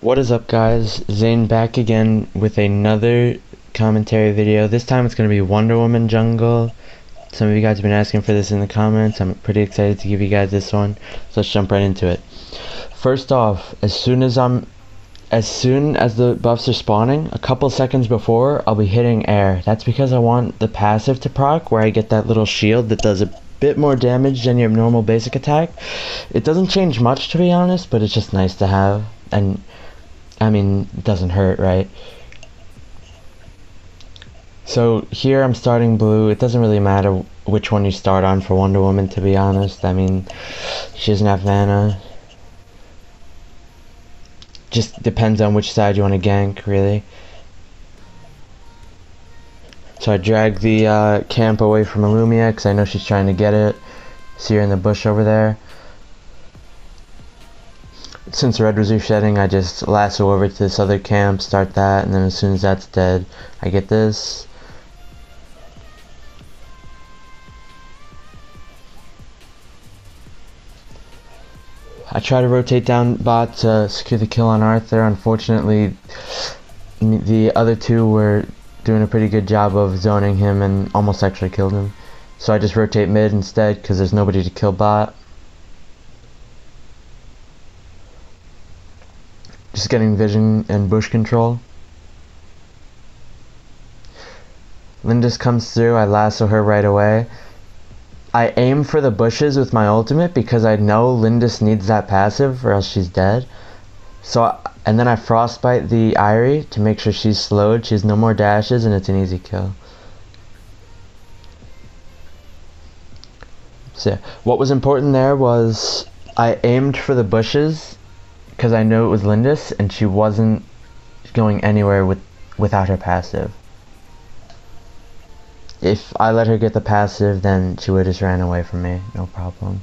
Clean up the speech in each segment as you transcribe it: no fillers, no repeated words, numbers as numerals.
What is up, guys? Zane back again with another commentary video. This time it's going to be WonderWoman Jungle. Some of you guys have been asking for this in the comments. I'm pretty excited to give you guys this one. So let's jump right into it. First off, as soon as the buffs are spawning, a couple seconds before, I'll be hitting air. That's because I want the passive to proc, where I get that little shield that does a bit more damage than your normal basic attack. It doesn't change much, to be honest, but it's just nice to have. And I mean, it doesn't hurt, right? So here I'm starting blue. It doesn't really matter which one you start on for Wonder Woman, to be honest. I mean, she doesn't have mana. Just depends on which side you want to gank, really. So I drag the camp away from Illumia because I know she's trying to get it. See her in the bush over there. Since red was resetting, I just lasso over to this other camp, start that, and then as soon as that's dead, I get this. I try to rotate down bot to secure the kill on Arthur. Unfortunately, the other two were doing a pretty good job of zoning him and almost actually killed him. So I just rotate mid instead because there's nobody to kill bot. Just getting vision and bush control. Lindis comes through, I lasso her right away. I aim for the bushes with my ultimate because I know Lindis needs that passive or else she's dead. And then I frostbite the Irie to make sure she's slowed. She has no more dashes and it's an easy kill. So what was important there was I aimed for the bushes because I knew it was Lindis and she wasn't going anywhere without her passive. If I let her get the passive, then she would just ran away from me, no problem.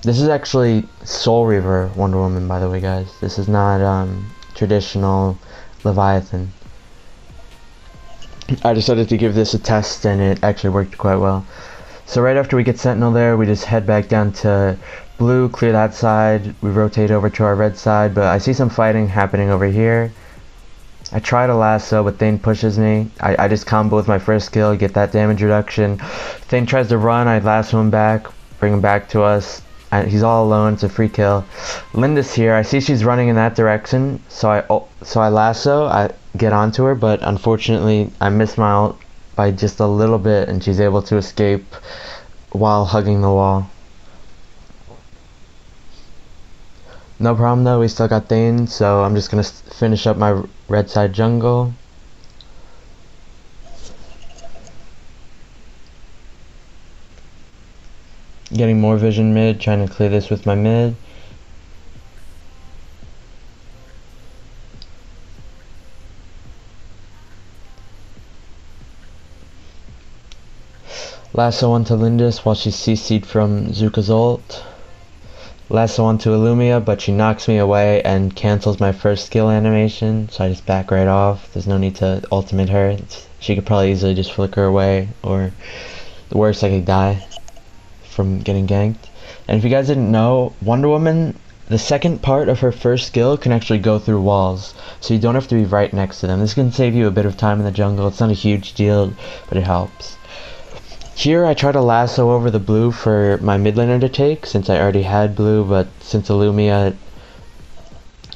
This is actually Soulreaver Wonder Woman, by the way, guys. This is not traditional Leviathan. I decided to give this a test and it actually worked quite well. So right after we get Sentinel there, we just head back down to blue, clear that side, we rotate over to our red side, but I see some fighting happening over here. I try to lasso, but Thane pushes me. I just combo with my first skill, get that damage reduction. Thane tries to run, I lasso him back, bring him back to us. He's all alone, it's a free kill. Lindis here, I see she's running in that direction, so I lasso, I get onto her, but unfortunately I miss my ult by just a little bit and she's able to escape while hugging the wall. No problem though, we still got Thane, so I'm just gonna finish up my red side jungle. Getting more vision mid, trying to clear this with my mid. Lasso onto Lindis while she's CC'd from Zuka's ult. Lasso onto Illumia, but she knocks me away and cancels my first skill animation, so I just back right off. There's no need to ultimate her. She could probably easily just flicker away, or the worst, I could die from getting ganked. And if you guys didn't know, Wonder Woman, the second part of her first skill can actually go through walls, so you don't have to be right next to them. This can save you a bit of time in the jungle. It's not a huge deal, but it helps. Here I try to lasso over the blue for my mid laner to take, since I already had blue, but since Illumia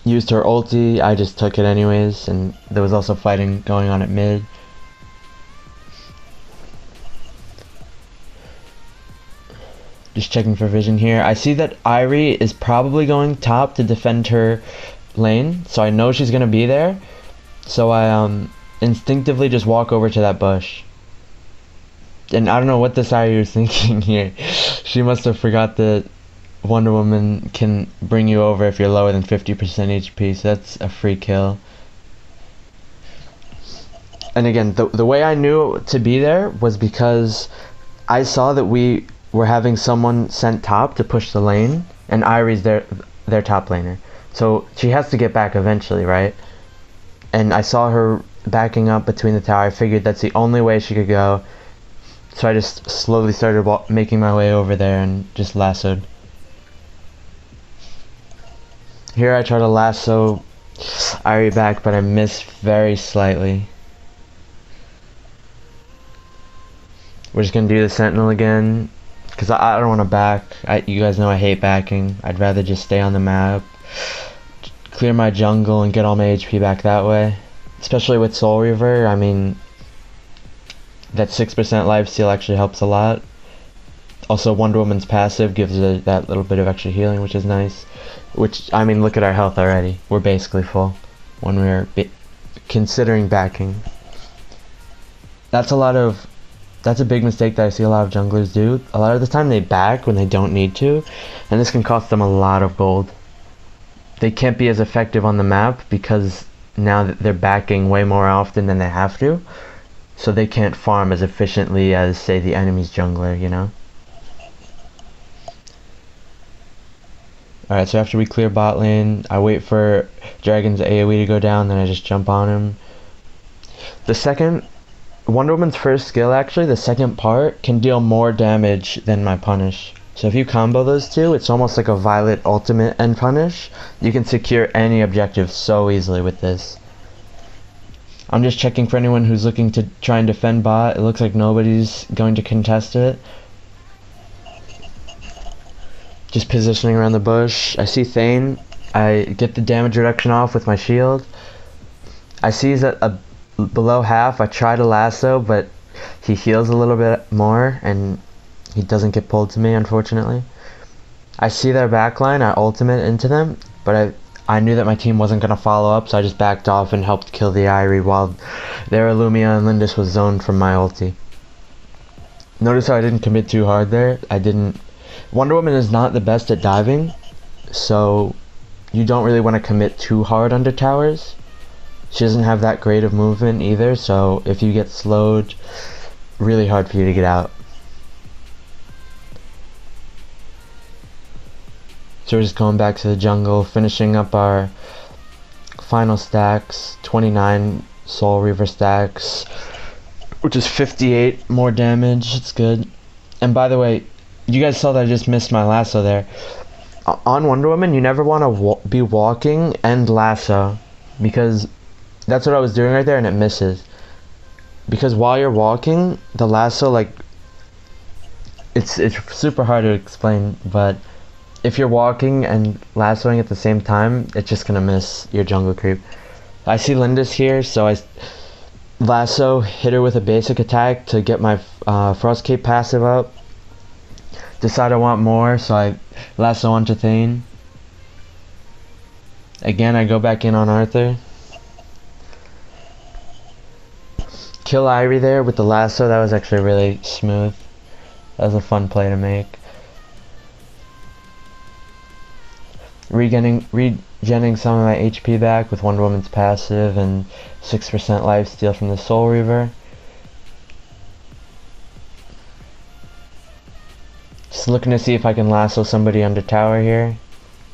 used her ulti, I just took it anyways, and there was also fighting going on at mid. Just checking for vision here. I see that Irie is probably going top to defend her lane, so I know she's gonna be there. So I instinctively just walk over to that bush. And I don't know what this Irie was thinking here. She must have forgot that Wonder Woman can bring you over if you're lower than 50% HP, so that's a free kill. And again, the way I knew to be there was because I saw that we were having someone sent top to push the lane, and Irie's their top laner. So she has to get back eventually, right? And I saw her backing up between the tower. I figured that's the only way she could go. So I just slowly started making my way over there and just lassoed. Here I try to lasso Irie back, but I miss very slightly. We're just gonna do the Sentinel again, because I don't want to back. You guys know I hate backing. I'd rather just stay on the map, clear my jungle, and get all my HP back that way. Especially with Soulreaver, I mean, that 6% lifesteal actually helps a lot. Also, Wonder Woman's passive gives that little bit of extra healing, which is nice. Which, I mean, look at our health already. We're basically full when we're considering backing. That's a big mistake that I see a lot of junglers do. A lot of the time they back when they don't need to, and this can cost them a lot of gold. They can't be as effective on the map because now that they're backing way more often than they have to, so they can't farm as efficiently as, say, the enemy's jungler, you know? Alright, so after we clear bot lane, I wait for Dragon's AoE to go down, then I just jump on him. The second, Wonder Woman's first skill actually, the second part, can deal more damage than my punish. So if you combo those two, it's almost like a Violet ultimate and punish. You can secure any objective so easily with this. I'm just checking for anyone who's looking to try and defend bot. It looks like nobody's going to contest it. Just positioning around the bush. I see Thane. I get the damage reduction off with my shield. I see he's at below half. I try to lasso, but he heals a little bit more, and he doesn't get pulled to me, unfortunately. I see their backline. I ultimate into them, but I knew that my team wasn't going to follow up, so I just backed off and helped kill the Irie while their Illumia and Lindis was zoned from my ulti. Notice how I didn't commit too hard there. Wonder Woman is not the best at diving, so you don't really want to commit too hard under towers. She doesn't have that great of movement either, so if you get slowed, really hard for you to get out. So we're just going back to the jungle, finishing up our final stacks, 29 Soulreaver stacks, which is 58 more damage. It's good. And by the way, you guys saw that I just missed my lasso there. On Wonder Woman, you never want to be walking and lasso, because that's what I was doing right there and it misses. Because while you're walking, the lasso, like, it's super hard to explain, but if you're walking and lassoing at the same time, it's just gonna miss your jungle creep. I see Lindis here, so I lasso, hit her with a basic attack to get my Frost Cape passive up. Decide I want more, so I lasso onto Thane. Again, I go back in on Arthur. Kill Irie there with the lasso. That was actually really smooth. That was a fun play to make. Regenning some of my HP back with Wonder Woman's passive and 6% lifesteal from the Soulreaver. Just looking to see if I can lasso somebody under tower here.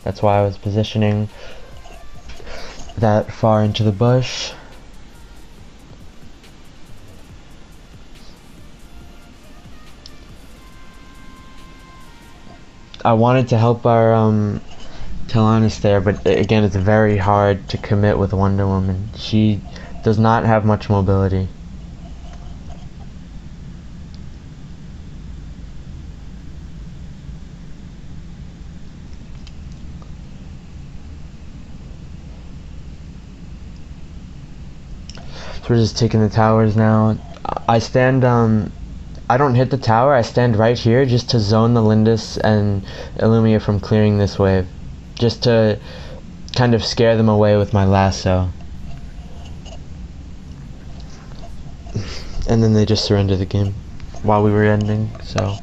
That's why I was positioning that far into the bush. I wanted to help our Talanis there, but again, it's very hard to commit with Wonder Woman. She does not have much mobility. So we're just taking the towers now. I stand, I don't hit the tower, I stand right here just to zone the Lindis and Illumia from clearing this wave. Just to kind of scare them away with my lasso. And then they just surrendered the game while we were ending, so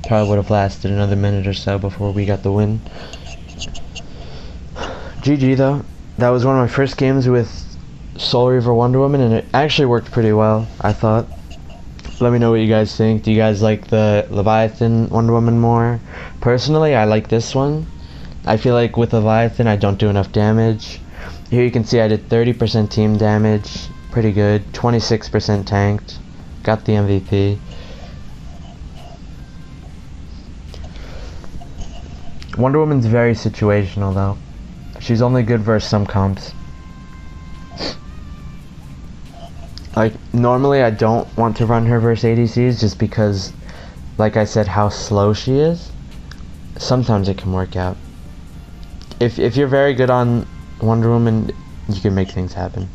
probably would have lasted another minute or so before we got the win. GG though. That was one of my first games with Soulreaver Wonder Woman, and it actually worked pretty well, I thought. Let me know what you guys think. Do you guys like the Leviathan Wonder Woman more? Personally, I like this one. I feel like with Leviathan, I don't do enough damage. Here you can see I did 30% team damage. Pretty good. 26% tanked. Got the MVP. Wonder Woman's very situational though. She's only good versus some comps. Like, normally I don't want to run her versus ADCs just because, like I said, how slow she is. Sometimes it can work out. If you're very good on Wonder Woman, you can make things happen.